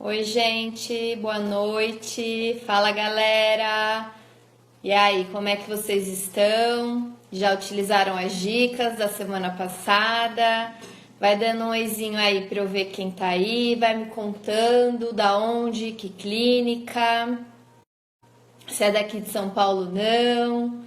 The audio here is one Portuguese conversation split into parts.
Oi, gente, boa noite. Fala, galera. E aí, como é que vocês estão? Já utilizaram as dicas da semana passada? Vai dando um oizinho aí para eu ver quem tá aí, vai me contando da onde, que clínica. Se é daqui de São Paulo, não.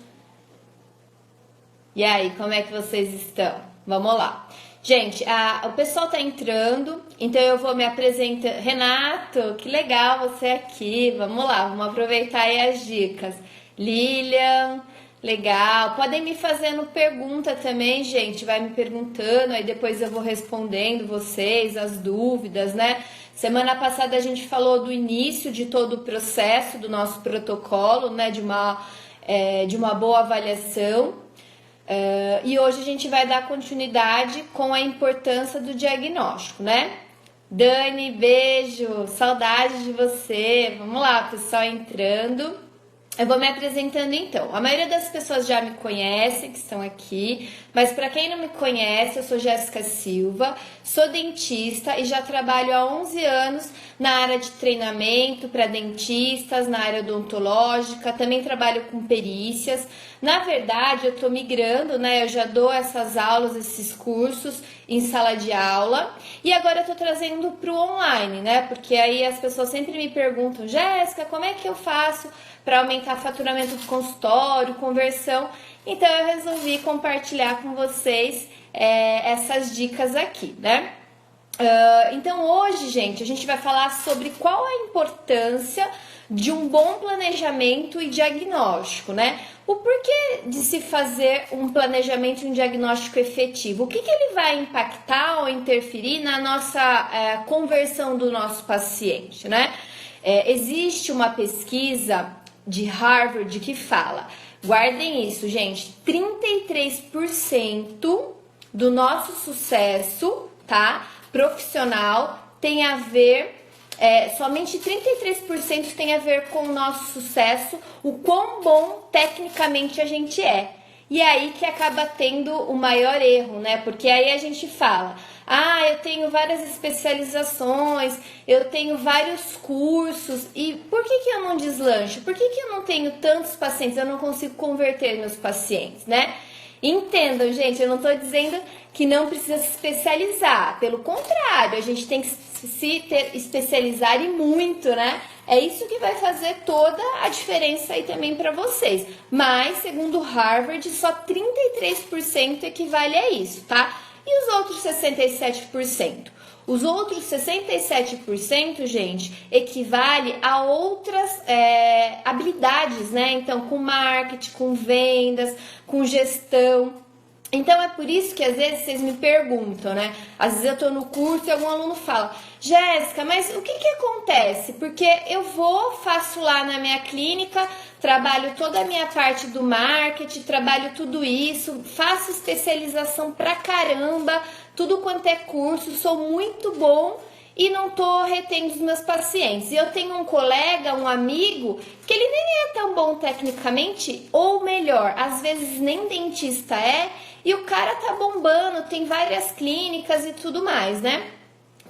E aí, como é que vocês estão? Vamos lá. Gente, o pessoal tá entrando, então eu vou me apresentar. Renato, que legal você aqui. Vamos lá, vamos aproveitar aí as dicas. Lilian, legal. Podem me fazendo pergunta também, gente. Vai me perguntando, aí depois eu vou respondendo vocês, as dúvidas, né? Semana passada a gente falou do início de todo o processo do nosso protocolo, né? De uma boa avaliação. E hoje a gente vai dar continuidade com a importância do diagnóstico, né? Dani, beijo, saudade de você. Vamos lá, pessoal entrando. Eu vou me apresentando então. A maioria das pessoas já me conhecem, que estão aqui, mas para quem não me conhece, eu sou Jéssica Silva, sou dentista e já trabalho há 11 anos na área de treinamento para dentistas, na área odontológica, também trabalho com perícias. Na verdade, eu estou migrando, né? Eu já dou essas aulas, esses cursos em sala de aula e agora eu estou trazendo para o online, né? Porque aí as pessoas sempre me perguntam, Jéssica, como é que eu faço para aumentar faturamento do consultório, conversão? Então eu resolvi compartilhar com vocês essas dicas aqui, né? Então hoje, gente, a gente vai falar sobre qual a importância de um bom planejamento e diagnóstico, né? O porquê de se fazer um planejamento e um diagnóstico efetivo? O que ele vai impactar ou interferir na nossa conversão do nosso paciente, né? Existe uma pesquisa de Harvard que fala, guardem isso, gente, 33% do nosso sucesso, tá, profissional tem a ver, somente 33% tem a ver com o nosso sucesso, o quão bom tecnicamente a gente é. E é aí que acaba tendo o maior erro, né? Porque aí a gente fala, eu tenho várias especializações, eu tenho vários cursos, e por que eu não deslancho? Por que eu não tenho tantos pacientes, eu não consigo converter meus pacientes, né? Entendam, gente, eu não tô dizendo que não precisa se especializar, pelo contrário, a gente tem que se especializar e muito, né? É isso que vai fazer toda a diferença aí também para vocês. Mas, segundo Harvard, só 33% equivale a isso, tá? E os outros 67%? Os outros 67%, gente, equivale a outras habilidades, né? Então, com marketing, com vendas, com gestão. Então, é por isso que às vezes vocês me perguntam, né? Às vezes eu tô no curso e algum aluno fala, Jéssica, mas o que acontece? Porque eu faço lá na minha clínica, trabalho toda a minha parte do marketing, trabalho tudo isso, faço especialização pra caramba, tudo quanto é curso, sou muito bom e não tô retendo os meus pacientes. E eu tenho um colega, um amigo, que ele nem é tão bom tecnicamente, ou melhor, às vezes nem dentista e o cara tá bombando, tem várias clínicas e tudo mais, né?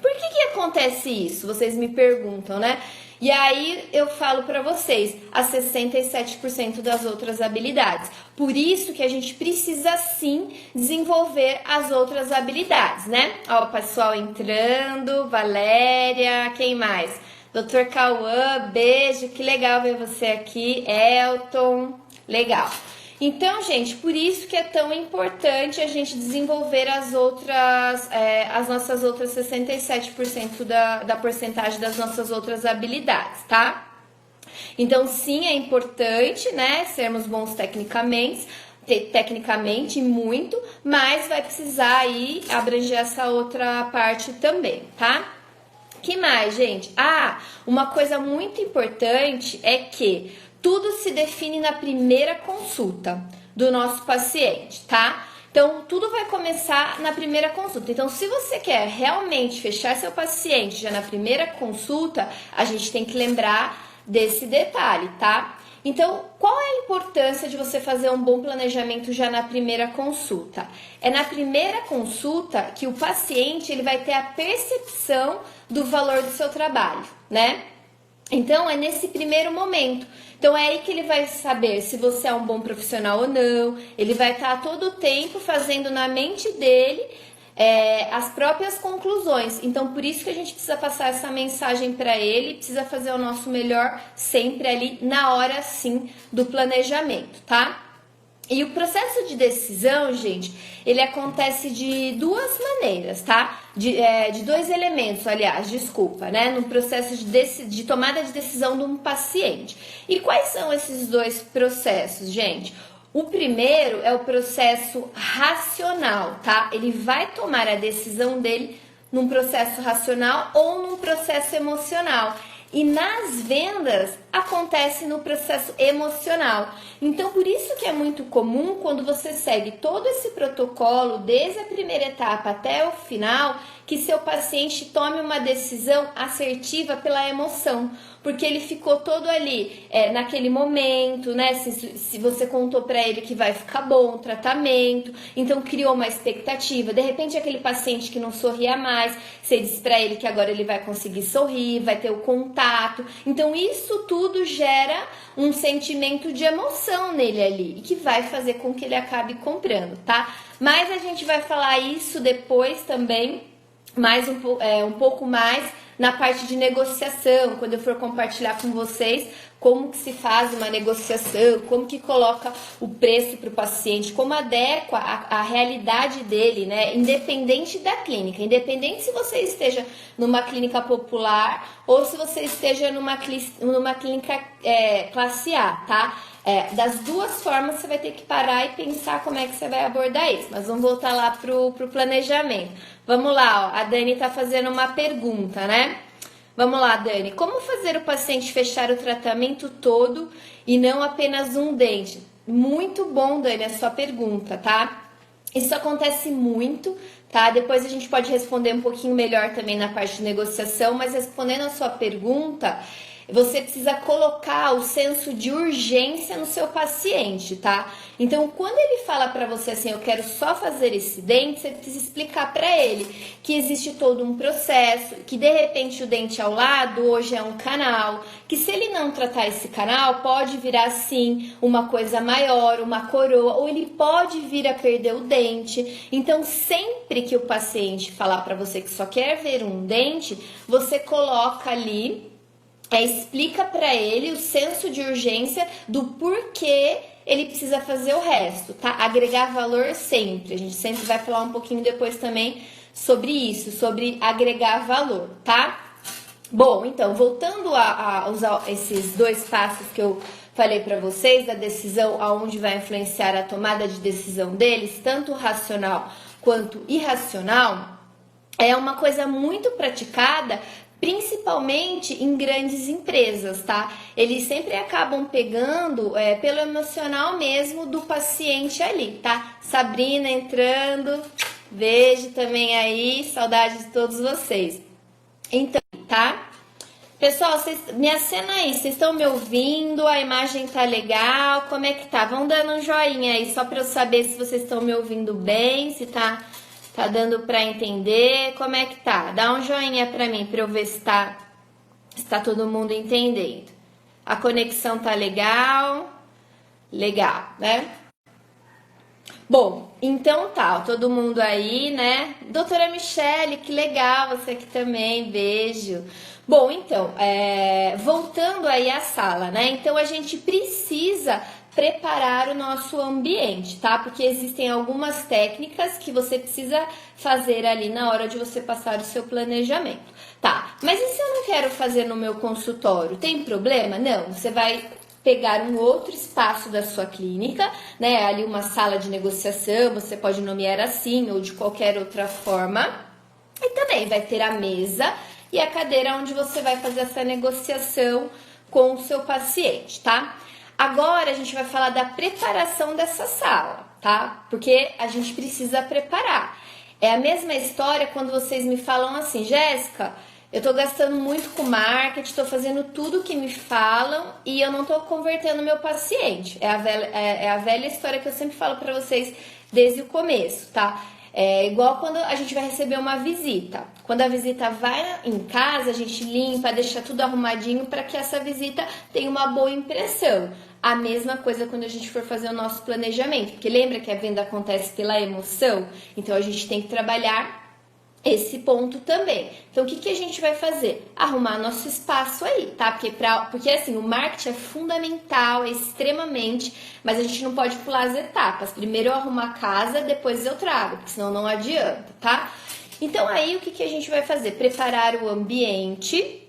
Por que acontece isso? Vocês me perguntam, né? E aí eu falo para vocês, as 67% das outras habilidades. Por isso que a gente precisa sim desenvolver as outras habilidades, né? Ó, o pessoal entrando, Valéria, quem mais? Dr. Cauã, beijo, que legal ver você aqui. Elton, legal. Então, gente, por isso que é tão importante a gente desenvolver as nossas outras 67% da porcentagem das nossas outras habilidades, tá? Então, sim, é importante, né, sermos bons tecnicamente muito, mas vai precisar aí abranger essa outra parte também, tá? Que mais, gente? Uma coisa muito importante é que tudo se define na primeira consulta do nosso paciente, tá? Então, tudo vai começar na primeira consulta. Então, se você quer realmente fechar seu paciente já na primeira consulta, a gente tem que lembrar desse detalhe, tá? Então, qual é a importância de você fazer um bom planejamento já na primeira consulta? É na primeira consulta que o paciente ele vai ter a percepção do valor do seu trabalho, né? Então, é nesse primeiro momento. Então, é aí que ele vai saber se você é um bom profissional ou não. Ele vai estar todo o tempo fazendo na mente dele as próprias conclusões. Então, por isso que a gente precisa passar essa mensagem para ele, precisa fazer o nosso melhor sempre ali na hora, sim, do planejamento, tá? E o processo de decisão, gente, ele acontece de duas maneiras, tá? De dois elementos, aliás, desculpa, né? No processo de tomada de decisão de um paciente. E quais são esses dois processos, gente? O primeiro é o processo racional, tá? Ele vai tomar a decisão dele num processo racional ou num processo emocional. E nas vendas acontece no processo emocional. Então, por isso que é muito comum quando você segue todo esse protocolo, desde a primeira etapa até o final, que seu paciente tome uma decisão assertiva pela emoção. Porque ele ficou todo ali naquele momento, né? Se você contou para ele que vai ficar bom o tratamento, então criou uma expectativa. De repente, aquele paciente que não sorria mais, você disse para ele que agora ele vai conseguir sorrir, vai ter o contato. Então, isso tudo gera um sentimento de emoção nele ali e que vai fazer com que ele acabe comprando, tá? Mas a gente vai falar isso depois também, mais um pouco mais na parte de negociação, quando eu for compartilhar com vocês como que se faz uma negociação, como que coloca o preço para o paciente, como adequa a realidade dele, né? Independente da clínica, independente se você esteja numa clínica popular ou se você esteja numa clínica classe A, tá? Das duas formas você vai ter que parar e pensar como é que você vai abordar isso, mas vamos voltar lá pro planejamento. Vamos lá, ó, a Dani tá fazendo uma pergunta, né? Vamos lá, Dani. Como fazer o paciente fechar o tratamento todo e não apenas um dente? Muito bom, Dani, a sua pergunta, tá? Isso acontece muito, tá? Depois a gente pode responder um pouquinho melhor também na parte de negociação, mas respondendo a sua pergunta, você precisa colocar o senso de urgência no seu paciente, tá? Então, quando ele fala pra você assim, eu quero só fazer esse dente, você precisa explicar pra ele que existe todo um processo, que de repente o dente ao lado hoje é um canal, que se ele não tratar esse canal, pode virar sim uma coisa maior, uma coroa, ou ele pode vir a perder o dente. Então, sempre que o paciente falar pra você que só quer ver um dente, você coloca ali, explica para ele o senso de urgência do porquê ele precisa fazer o resto, tá? Agregar valor sempre. A gente sempre vai falar um pouquinho depois também sobre isso, sobre agregar valor, tá? Bom, então, voltando a usar esses dois passos que eu falei para vocês, da decisão aonde vai influenciar a tomada de decisão deles, tanto racional quanto irracional, é uma coisa muito praticada principalmente em grandes empresas, tá? Eles sempre acabam pegando pelo emocional mesmo do paciente ali, tá? Sabrina entrando, beijo também aí, saudade de todos vocês. Então, tá? Pessoal, me acena aí, vocês estão me ouvindo? A imagem tá legal? Como é que tá? Vão dando um joinha aí, só pra eu saber se vocês estão me ouvindo bem, se tá dando pra entender, como é que tá? Dá um joinha pra mim, pra eu ver se tá todo mundo entendendo. A conexão tá legal? Legal, né? Bom, então tá, ó, todo mundo aí, né? Doutora Michele, que legal, você aqui também, beijo. Bom, então, voltando aí à sala, né? Então, a gente precisa preparar o nosso ambiente, tá? Porque existem algumas técnicas que você precisa fazer ali na hora de você passar o seu planejamento. Tá, mas e se eu não quero fazer no meu consultório? Tem problema? Não, você vai pegar um outro espaço da sua clínica, né? Ali uma sala de negociação, você pode nomear assim ou de qualquer outra forma. E também vai ter a mesa e a cadeira onde você vai fazer essa negociação com o seu paciente, tá? Agora a gente vai falar da preparação dessa sala, tá? Porque a gente precisa preparar. É a mesma história quando vocês me falam assim, Jéssica, eu tô gastando muito com marketing, tô fazendo tudo que me falam e eu não tô convertendo meu paciente. É a velha história que eu sempre falo pra vocês desde o começo, tá? É igual quando a gente vai receber uma visita. Quando a visita vai em casa, a gente limpa, deixa tudo arrumadinho para que essa visita tenha uma boa impressão. A mesma coisa quando a gente for fazer o nosso planejamento, porque lembra que a venda acontece pela emoção? Então a gente tem que trabalhar esse ponto também. Então, o que a gente vai fazer? Arrumar nosso espaço aí, tá? Porque assim, o marketing é fundamental, é extremamente, mas a gente não pode pular as etapas. Primeiro eu arrumo a casa, depois eu trago, porque senão não adianta, tá? Então, aí, o que a gente vai fazer? Preparar o ambiente.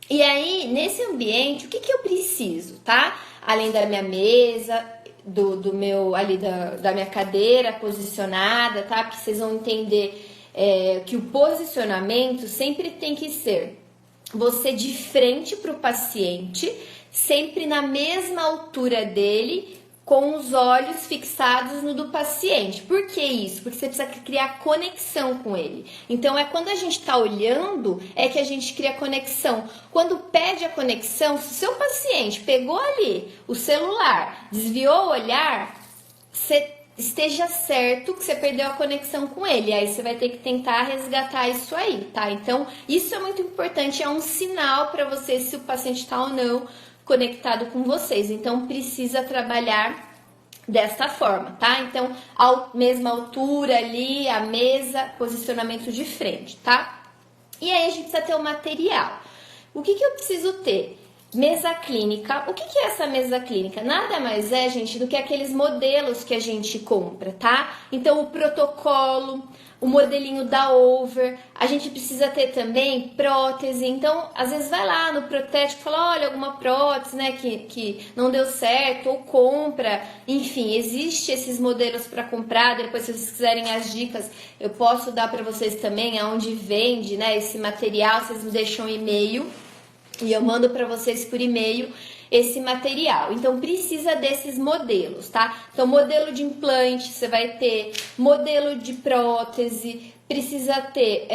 E aí, nesse ambiente, o que eu preciso, tá? Além da minha mesa, do meu, ali da minha cadeira posicionada, tá? Porque vocês vão entender que o posicionamento sempre tem que ser você de frente para o paciente, sempre na mesma altura dele, com os olhos fixados no do paciente. Por que isso? Porque você precisa criar conexão com ele. Então, é quando a gente está olhando, é que a gente cria conexão. Quando pede a conexão, se o seu paciente pegou ali o celular, desviou o olhar, você esteja certo que você perdeu a conexão com ele. Aí você vai ter que tentar resgatar isso aí, tá? Então, isso é muito importante, é um sinal para você se o paciente está ou não conectado com vocês. Então, precisa trabalhar desta forma, tá? Então, a mesma altura ali, a mesa, posicionamento de frente, tá? E aí, a gente precisa ter o material. O que eu preciso ter? Mesa clínica. O que é essa mesa clínica? Nada mais é, gente, do que aqueles modelos que a gente compra, tá? Então, o protocolo, o modelinho da over, a gente precisa ter também prótese. Então, às vezes vai lá no protético e fala, olha, alguma prótese, né, que não deu certo, ou compra. Enfim, existe esses modelos para comprar. Depois, se vocês quiserem as dicas, eu posso dar para vocês também aonde vende, né, esse material. Vocês me deixam um e-mail e eu mando para vocês por e-mail esse material. Então, precisa desses modelos, tá? Então, modelo de implante, você vai ter modelo de prótese, precisa ter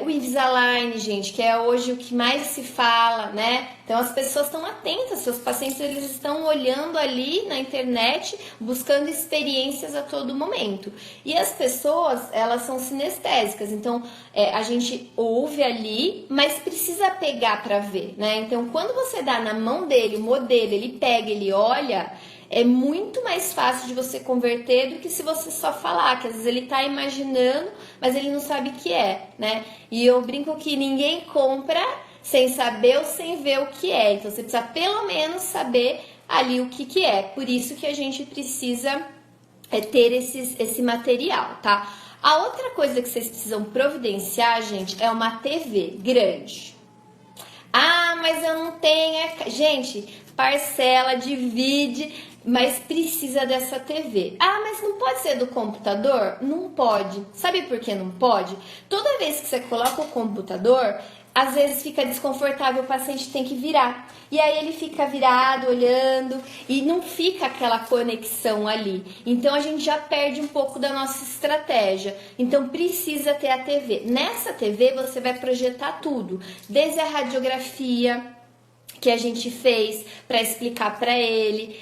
o Invisalign, gente, que é hoje o que mais se fala, né? Então, as pessoas estão atentas, seus pacientes, eles estão olhando ali na internet, buscando experiências a todo momento. E as pessoas, elas são sinestésicas, então, a gente ouve ali, mas precisa pegar para ver, né? Então, quando você dá na mão dele o modelo, ele pega, ele olha, é muito mais fácil de você converter do que se você só falar, que às vezes ele tá imaginando, mas ele não sabe o que é, né? E eu brinco que ninguém compra sem saber ou sem ver o que é. Então, você precisa pelo menos saber ali o que é. Por isso que a gente precisa ter esse material, tá? A outra coisa que vocês precisam providenciar, gente, é uma TV grande. Ah, mas eu não tenho... Gente, parcela, divide, mas precisa dessa TV. Ah, mas não pode ser do computador? Não pode. Sabe por que não pode? Toda vez que você coloca o computador, às vezes fica desconfortável, o paciente tem que virar. E aí ele fica virado, olhando, e não fica aquela conexão ali. Então a gente já perde um pouco da nossa estratégia. Então precisa ter a TV. Nessa TV você vai projetar tudo, desde a radiografia que a gente fez para explicar para ele,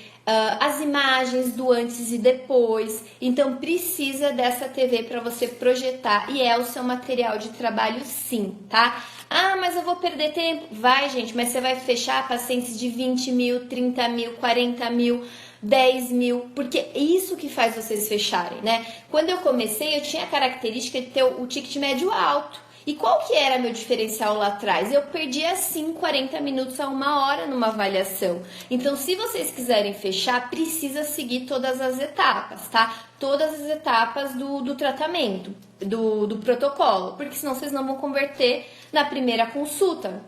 as imagens do antes e depois. Então precisa dessa TV para você projetar e é o seu material de trabalho, sim, tá? Ah, mas eu vou perder tempo. Vai, gente, mas você vai fechar pacientes de 20 mil, 30 mil, 40 mil, 10 mil, porque é isso que faz vocês fecharem, né? Quando eu comecei, eu tinha a característica de ter o ticket médio alto. E qual que era meu diferencial lá atrás? Eu perdia assim 40 minutos a 1 hora numa avaliação. Então, se vocês quiserem fechar, precisa seguir todas as etapas, tá? Todas as etapas do tratamento, do protocolo, porque senão vocês não vão converter na primeira consulta.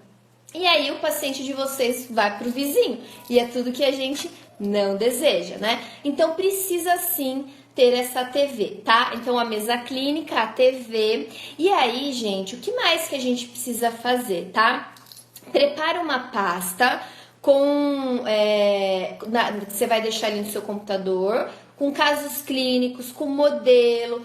E aí o paciente de vocês vai pro vizinho. E é tudo que a gente não deseja, né? Então, precisa sim ter essa TV, tá? Então, a mesa clínica, a TV. E aí, gente, o que mais que a gente precisa fazer, tá? Prepara uma pasta com... você vai deixar ali no seu computador, com casos clínicos, com modelo,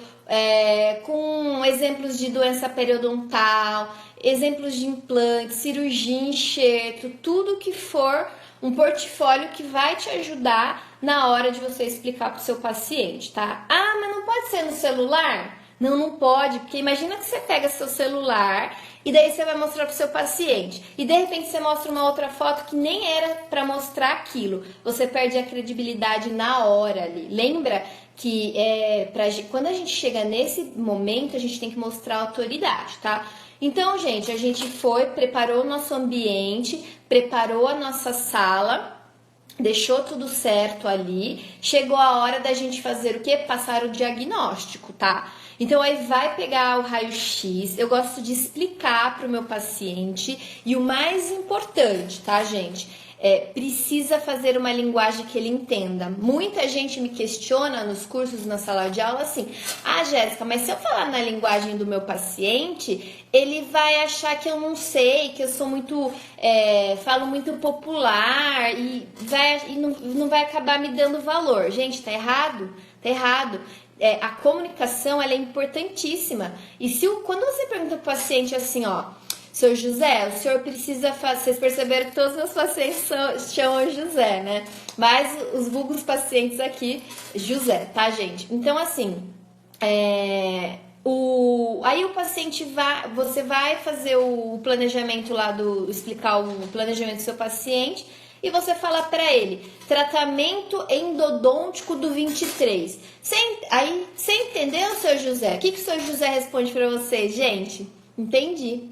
com exemplos de doença periodontal, exemplos de implante, cirurgia, enxerto, tudo que for um portfólio que vai te ajudar na hora de você explicar para o seu paciente, tá? Ah, mas não pode ser no celular? Não, não pode, porque imagina que você pega seu celular e daí você vai mostrar pro seu paciente. E de repente você mostra uma outra foto que nem era para mostrar aquilo. Você perde a credibilidade na hora ali. Lembra que quando a gente chega nesse momento, a gente tem que mostrar autoridade, tá? Então, gente, a gente preparou o nosso ambiente, preparou a nossa sala, deixou tudo certo ali, chegou a hora da gente fazer o quê? Passar o diagnóstico, tá? Então aí vai pegar o raio-x, eu gosto de explicar para o meu paciente e o mais importante, tá, gente? Precisa fazer uma linguagem que ele entenda. Muita gente me questiona nos cursos, na sala de aula, assim: ah, Jéssica, mas se eu falar na linguagem do meu paciente, ele vai achar que eu não sei, que eu sou muito, falo muito popular e não vai acabar me dando valor. Gente, tá errado? Tá errado. A comunicação, ela é importantíssima. E quando você pergunta pro paciente assim, ó: seu José, o senhor precisa fazer... Vocês perceberam que todos os meus pacientes chamam José, né? Mas os vulgos pacientes aqui, José, tá, gente? Então, assim, aí o paciente você vai fazer o planejamento lá explicar o planejamento do seu paciente e você fala pra ele: tratamento endodôntico do 23. Aí, você entendeu, seu José? O que o seu José responde pra vocês, gente? Entendi.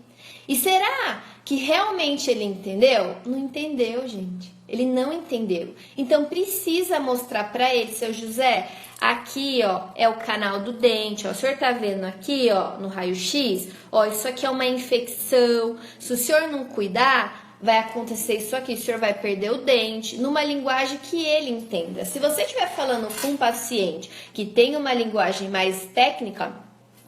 E será que realmente ele entendeu? Não entendeu, gente. Ele não entendeu. Então precisa mostrar para ele: seu José, aqui, ó, é o canal do dente, ó. O senhor tá vendo aqui, ó, no raio-x? Ó, isso aqui é uma infecção. Se o senhor não cuidar, vai acontecer isso aqui, o senhor vai perder o dente, numa linguagem que ele entenda. Se você estiver falando com um paciente que tem uma linguagem mais técnica,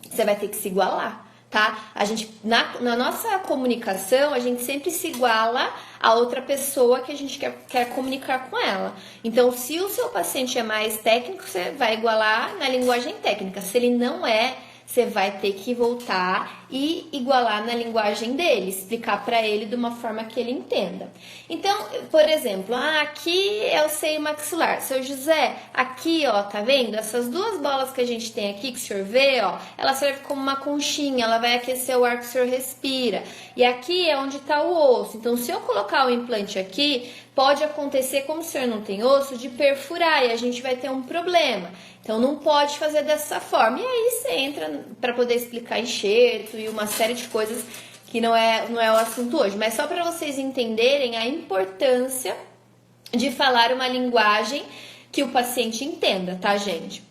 você vai ter que se igualar. Tá? A gente, na nossa comunicação, a gente sempre se iguala a outra pessoa que a gente quer comunicar com ela. Então, se o seu paciente é mais técnico, você vai igualar na linguagem técnica. Se ele não é, você vai ter que voltar e igualar na linguagem dele, explicar para ele de uma forma que ele entenda. Então, por exemplo, aqui é o seio maxilar. Seu José, aqui, ó, tá vendo? Essas duas bolas que a gente tem aqui, que o senhor vê, ó, ela serve como uma conchinha, ela vai aquecer o ar que o senhor respira. E aqui é onde tá o osso. Então, se eu colocar o implante aqui, pode acontecer, como o senhor não tem osso, de perfurar e a gente vai ter um problema. Então, não pode fazer dessa forma. E aí você entra para poder explicar enxerto e uma série de coisas que não é o assunto hoje. Mas só para vocês entenderem a importância de falar uma linguagem que o paciente entenda, tá, gente?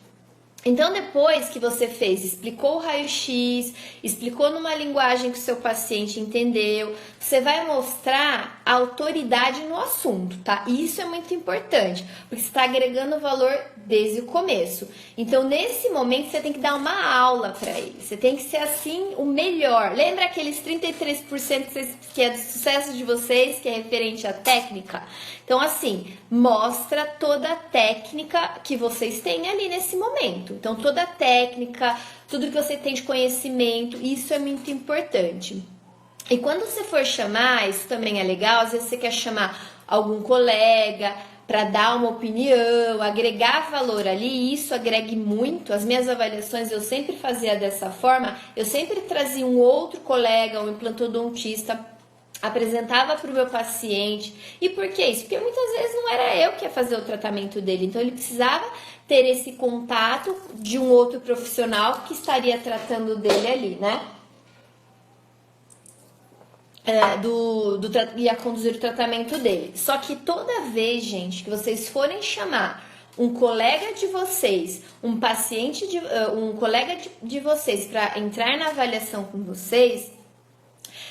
Então, depois que você explicou o raio-x, explicou numa linguagem que o seu paciente entendeu, você vai mostrar a autoridade no assunto, tá? E isso é muito importante, porque você está agregando valor desde o começo. Então, nesse momento, você tem que dar uma aula para ele. Você tem que ser, assim, o melhor. Lembra aqueles 33% que é do sucesso de vocês, que é referente à técnica? Então, assim, mostra toda a técnica que vocês têm ali nesse momento. Então, toda a técnica, tudo que você tem de conhecimento, isso é muito importante. E quando você for chamar, isso também é legal, às vezes você quer chamar algum colega para dar uma opinião, agregar valor ali, e isso agregue muito. As minhas avaliações eu sempre fazia dessa forma, eu sempre trazia um outro colega, um implantodontista, apresentava para o meu paciente. E por que isso? Porque muitas vezes não era eu que ia fazer o tratamento dele, então ele precisava ter esse contato de um outro profissional que estaria tratando dele ali, né? Ia conduzir o tratamento dele. Só que toda vez, gente, que vocês forem chamar um colega de vocês, um paciente, um colega de vocês para entrar na avaliação com vocês,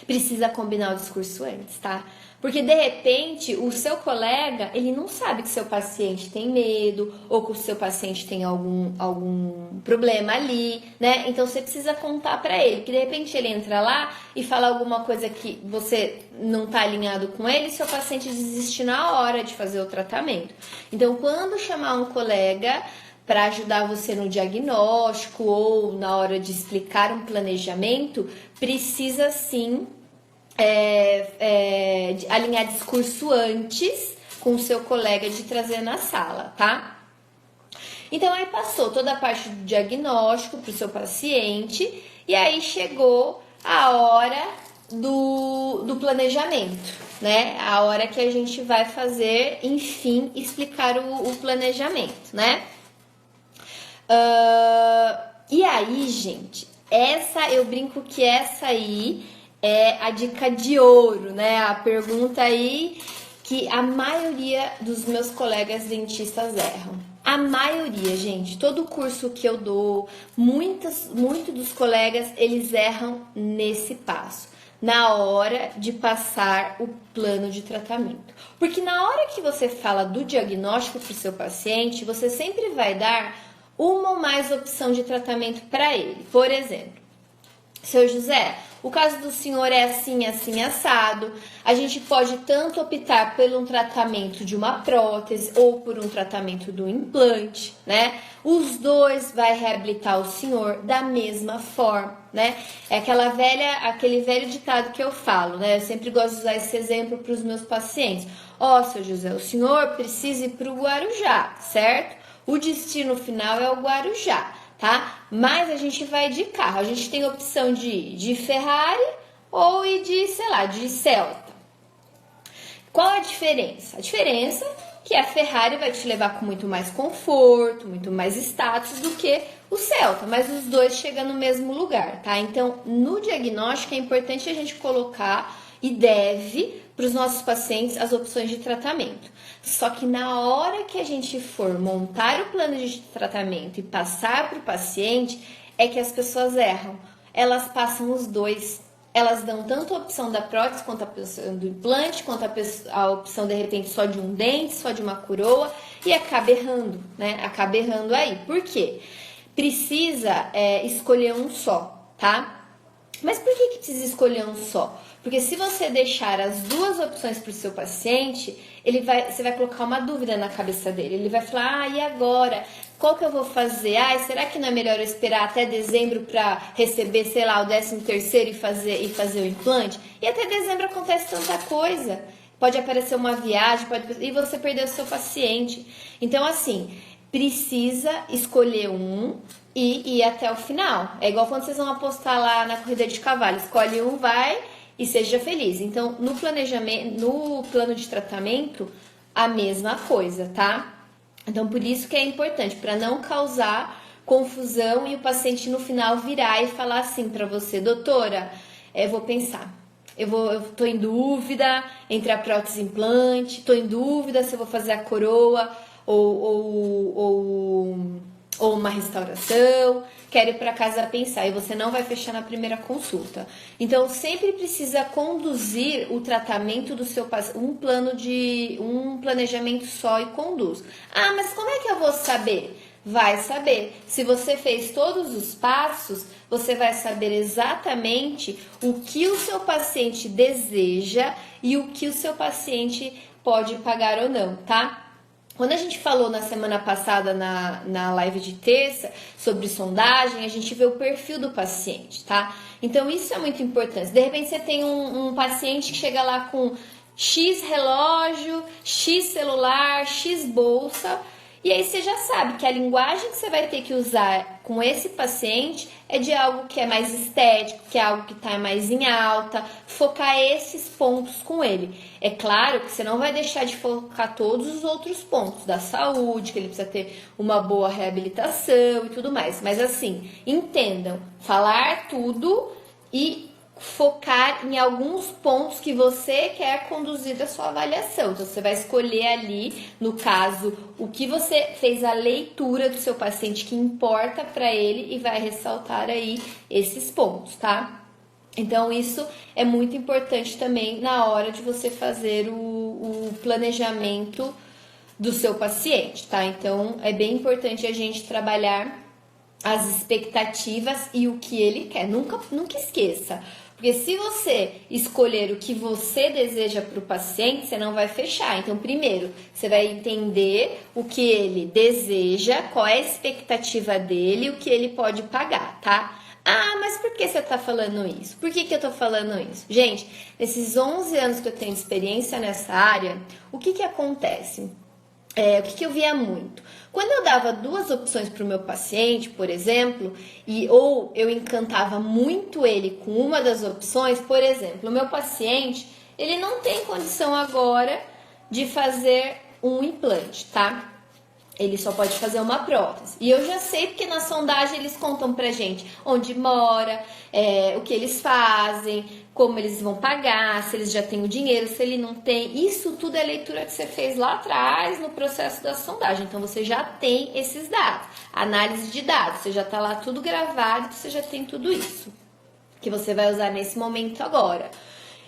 precisa combinar o discurso antes, tá? Porque, de repente, o seu colega, ele não sabe que seu paciente tem medo ou que o seu paciente tem algum problema ali, né? Então, você precisa contar pra ele, que de repente ele entra lá e fala alguma coisa que você não tá alinhado com ele e seu paciente desiste na hora de fazer o tratamento. Então, quando chamar um colega para ajudar você no diagnóstico ou na hora de explicar um planejamento, precisa sim alinhar discurso antes com o seu colega de trazer na sala, tá? Então aí passou toda a parte do diagnóstico para o seu paciente e aí chegou a hora do planejamento, né? A hora que a gente vai fazer, enfim, explicar o planejamento, né? E aí, gente, eu brinco que essa aí é a dica de ouro, né? A pergunta aí que a maioria dos meus colegas dentistas erram. A maioria, gente, todo curso que eu dou, muitos dos colegas, eles erram nesse passo, na hora de passar o plano de tratamento. Porque na hora que você fala do diagnóstico para o seu paciente, você sempre vai dar uma ou mais opção de tratamento para ele. Por exemplo, seu José, o caso do senhor é assim, assim, assado. A gente pode tanto optar por um tratamento de uma prótese ou por um tratamento do implante, né? Os dois vai reabilitar o senhor da mesma forma, né? É aquele velho ditado que eu falo, né? Eu sempre gosto de usar esse exemplo para os meus pacientes. Seu José, o senhor precisa ir para o Guarujá, certo? O destino final é o Guarujá, tá? Mas a gente vai de carro. A gente tem a opção de ir de Ferrari ou ir de, sei lá, de Celta. Qual a diferença? A diferença é que a Ferrari vai te levar com muito mais conforto, muito mais status do que o Celta, mas os dois chegam no mesmo lugar, tá? Então, no diagnóstico é importante a gente colocar e deve para os nossos pacientes as opções de tratamento. Só que na hora que a gente for montar o plano de tratamento e passar para o paciente, é que as pessoas erram. Elas passam os dois. Elas dão tanto a opção da prótese quanto a opção do implante, quanto a opção de repente só de um dente, só de uma coroa e acaba errando, né? Acaba errando aí. Por quê? Precisa escolher um só, tá? Mas por que precisa escolher um só? Porque se você deixar as duas opções para o seu paciente, você vai colocar uma dúvida na cabeça dele. Ele vai falar, e agora? Qual que eu vou fazer? Será que não é melhor eu esperar até dezembro para receber, sei lá, o 13º e fazer o implante? E até dezembro acontece tanta coisa. Pode aparecer uma viagem, e você perder o seu paciente. Então, assim, precisa escolher um e ir até o final. É igual quando vocês vão apostar lá na corrida de cavalo. Escolhe um, vai e seja feliz. Então, no planejamento, no plano de tratamento, a mesma coisa, tá? Então, por isso que é importante, para não causar confusão e o paciente no final virar e falar assim para você, doutora, vou pensar. Eu tô em dúvida entre a prótese e implante, tô em dúvida se eu vou fazer a coroa ou uma restauração, quero ir para casa pensar, e você não vai fechar na primeira consulta. Então, sempre precisa conduzir o tratamento do seu paciente, um planejamento só e conduz. Mas como é que eu vou saber? Vai saber. Se você fez todos os passos, você vai saber exatamente o que o seu paciente deseja e o que o seu paciente pode pagar ou não, tá? Quando a gente falou na semana passada na live de terça sobre sondagem, a gente vê o perfil do paciente, tá? Então isso é muito importante. De repente você tem um paciente que chega lá com X relógio, X celular, X bolsa, e aí você já sabe que a linguagem que você vai ter que usar com esse paciente é de algo que é mais estético, que é algo que está mais em alta, focar esses pontos com ele. É claro que você não vai deixar de focar todos os outros pontos da saúde, que ele precisa ter uma boa reabilitação e tudo mais. Mas assim, entendam, falar tudo e focar em alguns pontos que você quer conduzir da sua avaliação. Então, você vai escolher ali, no caso, o que você fez a leitura do seu paciente que importa para ele e vai ressaltar aí esses pontos, tá? Então, isso é muito importante também na hora de você fazer o planejamento do seu paciente, tá? Então, é bem importante a gente trabalhar as expectativas e o que ele quer. Nunca esqueça. Porque se você escolher o que você deseja para o paciente, você não vai fechar. Então, primeiro, você vai entender o que ele deseja, qual é a expectativa dele e o que ele pode pagar, tá? Mas por que você está falando isso? Por que eu estou falando isso? Gente, nesses 11 anos que eu tenho experiência nessa área, o que acontece? o que eu via muito? Quando eu dava duas opções para o meu paciente, por exemplo, ou eu encantava muito ele com uma das opções, por exemplo, o meu paciente, ele não tem condição agora de fazer um implante, tá? Ele só pode fazer uma prótese. E eu já sei porque na sondagem eles contam pra gente onde mora, o que eles fazem, como eles vão pagar, se eles já têm o dinheiro, se ele não tem. Isso tudo é leitura que você fez lá atrás no processo da sondagem. Então você já tem esses dados. Análise de dados, você já tá lá tudo gravado, você já tem tudo isso que você vai usar nesse momento agora.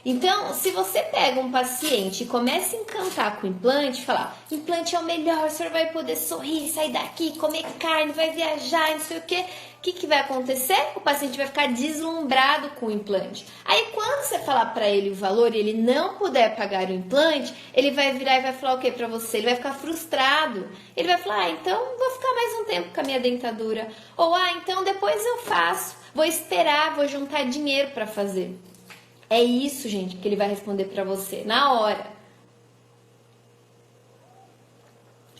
Então, se você pega um paciente e começa a encantar com o implante, falar, implante é o melhor, o senhor vai poder sorrir, sair daqui, comer carne, vai viajar, não sei o que vai acontecer? O paciente vai ficar deslumbrado com o implante. Aí, quando você falar para ele o valor e ele não puder pagar o implante, ele vai virar e vai falar o que para você? Ele vai ficar frustrado. Ele vai falar, então vou ficar mais um tempo com a minha dentadura. Ou, então depois eu faço, vou esperar, vou juntar dinheiro para fazer. É isso, gente, que ele vai responder para você na hora.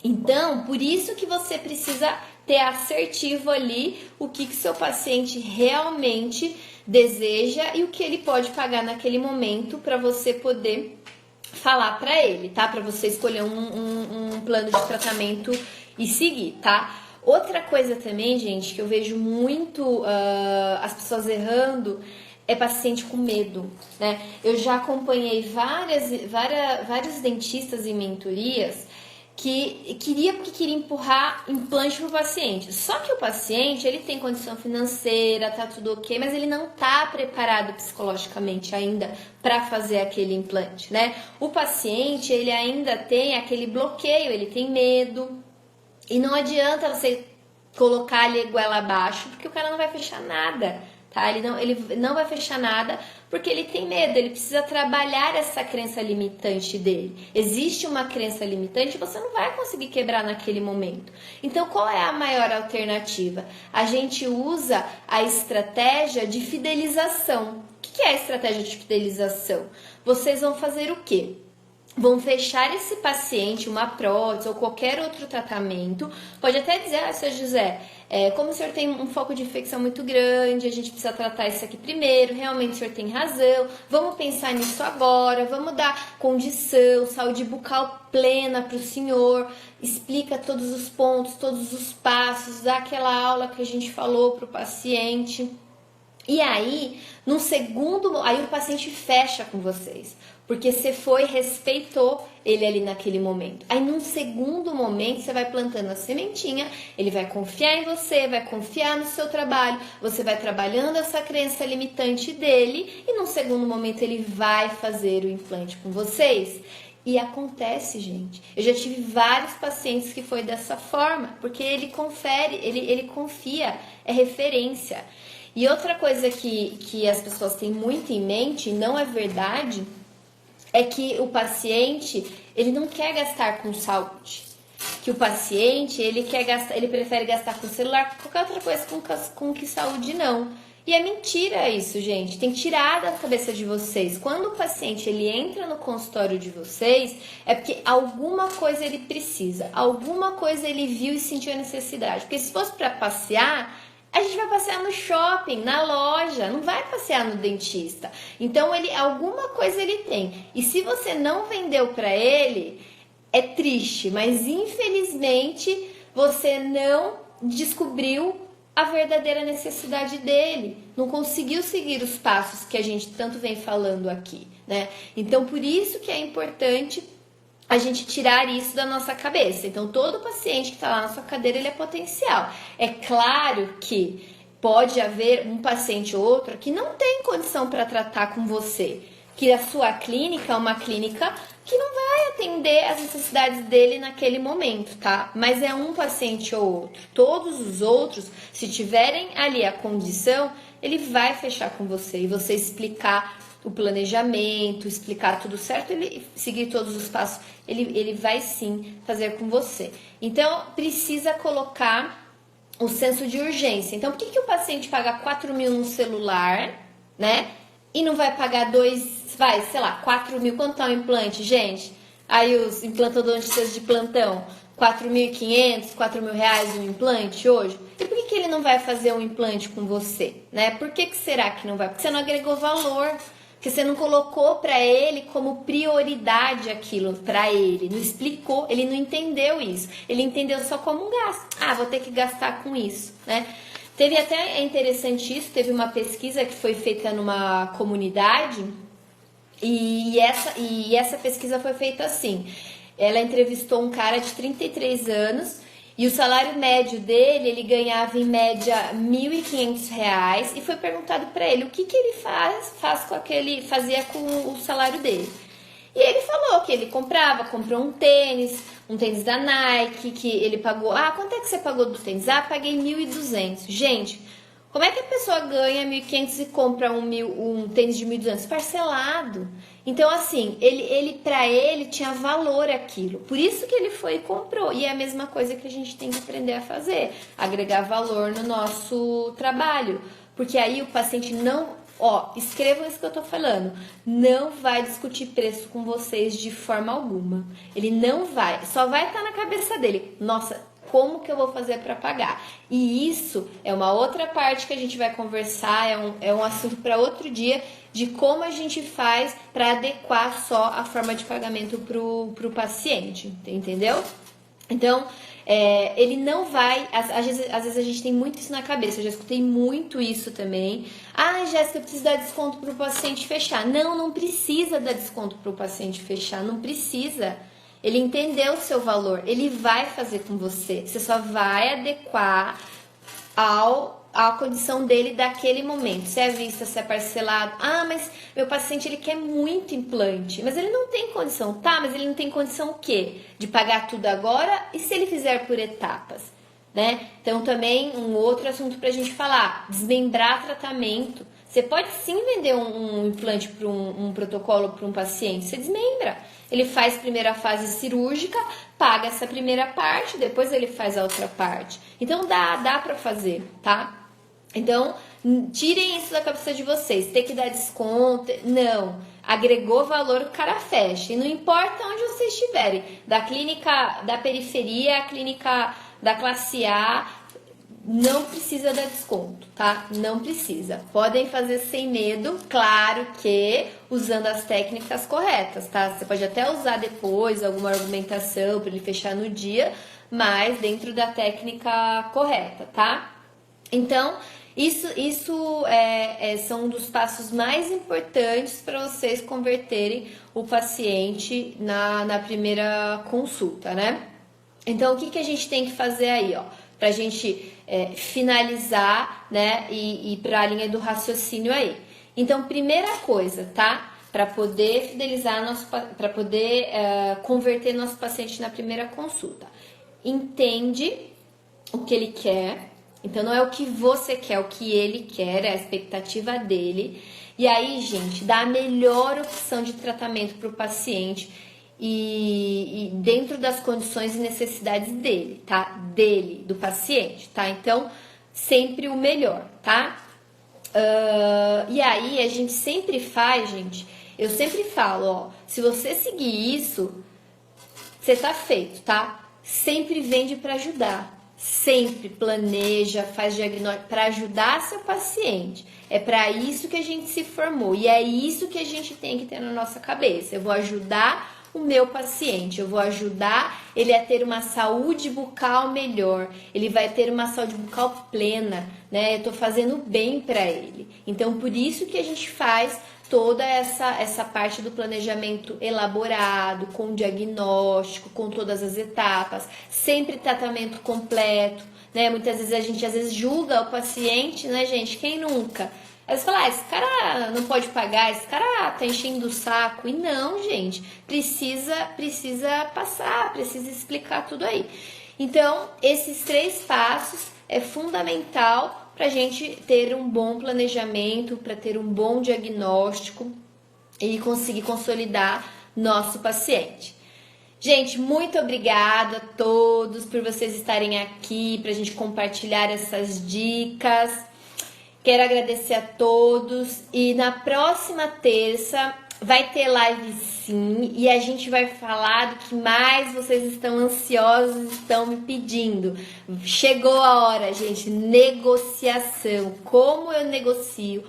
Então, por isso que você precisa ter assertivo ali o que seu paciente realmente deseja e o que ele pode pagar naquele momento para você poder falar para ele, tá? Para você escolher um plano de tratamento e seguir, tá? Outra coisa também, gente, que eu vejo muito as pessoas errando é paciente com medo, né? Eu já acompanhei vários dentistas em mentorias que queria empurrar implante pro paciente. Só que o paciente, ele tem condição financeira, tá tudo ok, mas ele não tá preparado psicologicamente ainda para fazer aquele implante, né? O paciente, ele ainda tem aquele bloqueio, ele tem medo. E não adianta você colocar ali a goela abaixo, porque o cara não vai fechar nada. Tá? Ele não vai fechar nada porque ele tem medo, ele precisa trabalhar essa crença limitante dele. Existe uma crença limitante, você não vai conseguir quebrar naquele momento. Então, qual é a maior alternativa? A gente usa a estratégia de fidelização. O que é a estratégia de fidelização? Vocês vão fazer o quê? Vão fechar esse paciente, uma prótese ou qualquer outro tratamento. Pode até dizer, seu José, como o senhor tem um foco de infecção muito grande, a gente precisa tratar isso aqui primeiro, realmente o senhor tem razão, vamos pensar nisso agora, vamos dar condição, saúde bucal plena para o senhor, explica todos os pontos, todos os passos, dá aquela aula que a gente falou para o paciente. E aí, num segundo, aí o paciente fecha com vocês, porque você respeitou ele ali naquele momento. Aí num segundo momento, você vai plantando a sementinha, ele vai confiar em você, vai confiar no seu trabalho, você vai trabalhando essa crença limitante dele e num segundo momento ele vai fazer o implante com vocês. E acontece, gente. Eu já tive vários pacientes que foi dessa forma, porque ele confere, ele confia, é referência. E outra coisa que as pessoas têm muito em mente, e não é verdade, é que o paciente, ele não quer gastar com saúde. Que o paciente, ele prefere gastar com celular, com qualquer outra coisa, com que saúde não. E é mentira isso, gente. Tem que tirar da cabeça de vocês. Quando o paciente, ele entra no consultório de vocês, é porque alguma coisa ele precisa, alguma coisa ele viu e sentiu a necessidade. Porque se fosse para passear, a gente vai passear no shopping, na loja, não vai passear no dentista. Então, alguma coisa ele tem. E se você não vendeu para ele, é triste, mas infelizmente você não descobriu a verdadeira necessidade dele. Não conseguiu seguir os passos que a gente tanto vem falando aqui, né? Então, por isso que é importante a gente tirar isso da nossa cabeça. Então, todo paciente que está lá na sua cadeira, ele é potencial. É claro que pode haver um paciente ou outro que não tem condição para tratar com você, que a sua clínica é uma clínica que não vai atender as necessidades dele naquele momento, tá? Mas é um paciente ou outro. Todos os outros, se tiverem ali a condição, ele vai fechar com você e você explicar o planejamento, explicar tudo certo, ele seguir todos os passos, ele vai sim fazer com você. Então, precisa colocar o senso de urgência. Então, por que o paciente paga 4 mil no celular, né? E não vai pagar 4 mil, quanto tá o implante, gente? Aí os implantodontistas de plantão, 4.500, 4.000 reais um implante hoje. E por que ele não vai fazer um implante com você, né? Por que será que não vai? Porque você não agregou valor, porque você não colocou para ele como prioridade aquilo para ele, não explicou, ele não entendeu isso. Ele entendeu só como um gasto. Ah, vou ter que gastar com isso, né? Teve até, é interessante isso, teve uma pesquisa que foi feita numa comunidade e essa pesquisa foi feita assim. Ela entrevistou um cara de 33 anos e o salário médio dele, ele ganhava em média R$ 1.500 e foi perguntado para ele o que ele fazia com o salário dele. E ele falou que ele comprou um tênis da Nike, que ele pagou. Ah, quanto é que você pagou do tênis? Ah, paguei 1.200. Gente, como é que a pessoa ganha 1.500 e compra um tênis de 1.200? Parcelado. Então, assim, para ele tinha valor aquilo. Por isso que ele foi e comprou. E é a mesma coisa que a gente tem que aprender a fazer. Agregar valor no nosso trabalho. Porque aí o paciente não... escrevam isso que eu tô falando. Não vai discutir preço com vocês de forma alguma. Ele não vai. Só vai estar na cabeça dele. Nossa, como que eu vou fazer para pagar? E isso é uma outra parte que a gente vai conversar, é um assunto para outro dia, de como a gente faz para adequar só a forma de pagamento pro paciente, entendeu? Então, ele não vai... Às vezes a gente tem muito isso na cabeça, eu já escutei muito isso também. Ah, Jéssica, eu preciso dar desconto pro paciente fechar. Não precisa dar desconto pro paciente fechar, não precisa. Ele entendeu o seu valor, ele vai fazer com você. Você só vai adequar à condição dele daquele momento. Se é vista, se é parcelado. Ah, mas meu paciente ele quer muito implante, mas ele não tem condição. Tá, mas ele não tem condição o quê? De pagar tudo agora? E se ele fizer por etapas? Né? Então também um outro assunto pra gente falar, desmembrar tratamento. Você pode sim vender um implante para um protocolo para um paciente, você desmembra. Ele faz primeira fase cirúrgica, paga essa primeira parte, depois ele faz a outra parte. Então dá para fazer, tá? Então, tirem isso da cabeça de vocês, ter que dar desconto, não. Agregou valor, o cara fecha. E não importa onde vocês estiverem, da clínica da periferia à clínica da classe A, não precisa dar desconto, tá? Não precisa. Podem fazer sem medo, claro que usando as técnicas corretas, tá? Você pode até usar depois alguma argumentação para ele fechar no dia, mas dentro da técnica correta, tá? Então, isso são um dos passos mais importantes para vocês converterem o paciente na primeira consulta, né? Então, o que a gente tem que fazer aí, ó? Pra gente finalizar, né, e ir para a linha do raciocínio aí. Então, primeira coisa, tá? Para poder fidelizar para poder converter nosso paciente na primeira consulta. Entende o que ele quer. Então, não é o que você quer, é o que ele quer, é a expectativa dele. E aí, gente, dá a melhor opção de tratamento para o paciente e dentro das condições e necessidades dele, tá? Do paciente, tá? Então, sempre o melhor, tá? E aí, a gente sempre faz, gente, eu sempre falo, ó, se você seguir isso, você tá feito, tá? Sempre vende para ajudar. Sempre planeja, faz diagnóstico para ajudar seu paciente. É para isso que a gente se formou e é isso que a gente tem que ter na nossa cabeça. Eu vou ajudar o meu paciente, eu vou ajudar ele a ter uma saúde bucal melhor, ele vai ter uma saúde bucal plena, né? Eu tô fazendo bem para ele. Então, por isso que a gente faz toda essa parte do planejamento elaborado, com diagnóstico, com todas as etapas, sempre tratamento completo, né? Muitas vezes a gente julga o paciente, né, gente? Quem nunca? Aí você fala, esse cara não pode pagar, esse cara tá enchendo o saco. E não, gente, precisa passar, precisa explicar tudo aí. Então, esses 3 passos é fundamental para a gente ter um bom planejamento, para ter um bom diagnóstico e conseguir consolidar nosso paciente. Gente, muito obrigada a todos por vocês estarem aqui, para a gente compartilhar essas dicas. Quero agradecer a todos e na próxima terça Vai ter live sim, e a gente vai falar do que mais vocês estão ansiosos, estão me pedindo. Chegou a hora, gente, negociação. Como eu negocio?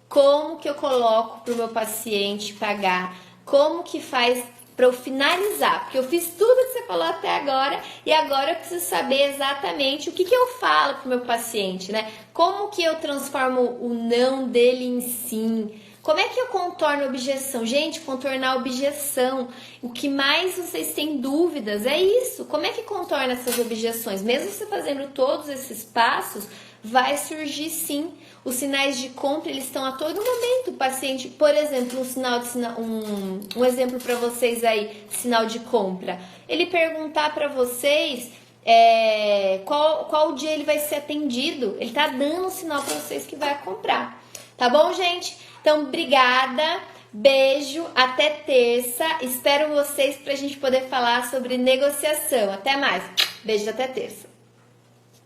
Como que eu coloco para o meu paciente pagar? Como que faz para eu finalizar? Porque eu fiz tudo que você falou até agora e agora eu preciso saber exatamente o que eu falo para o meu paciente, né? Como que eu transformo o não dele em sim? Como é que eu contorno a objeção? Gente, contornar a objeção. O que mais vocês têm dúvidas é isso. Como é que contorna essas objeções? Mesmo você fazendo todos esses passos, vai surgir sim. Os sinais de compra, eles estão a todo momento. O paciente, por exemplo, um exemplo para vocês aí, sinal de compra. Ele perguntar para vocês qual dia ele vai ser atendido. Ele tá dando um sinal para vocês que vai comprar. Tá bom, gente? Então, obrigada, beijo, até terça. Espero vocês para a gente poder falar sobre negociação. Até mais. Beijo, até terça.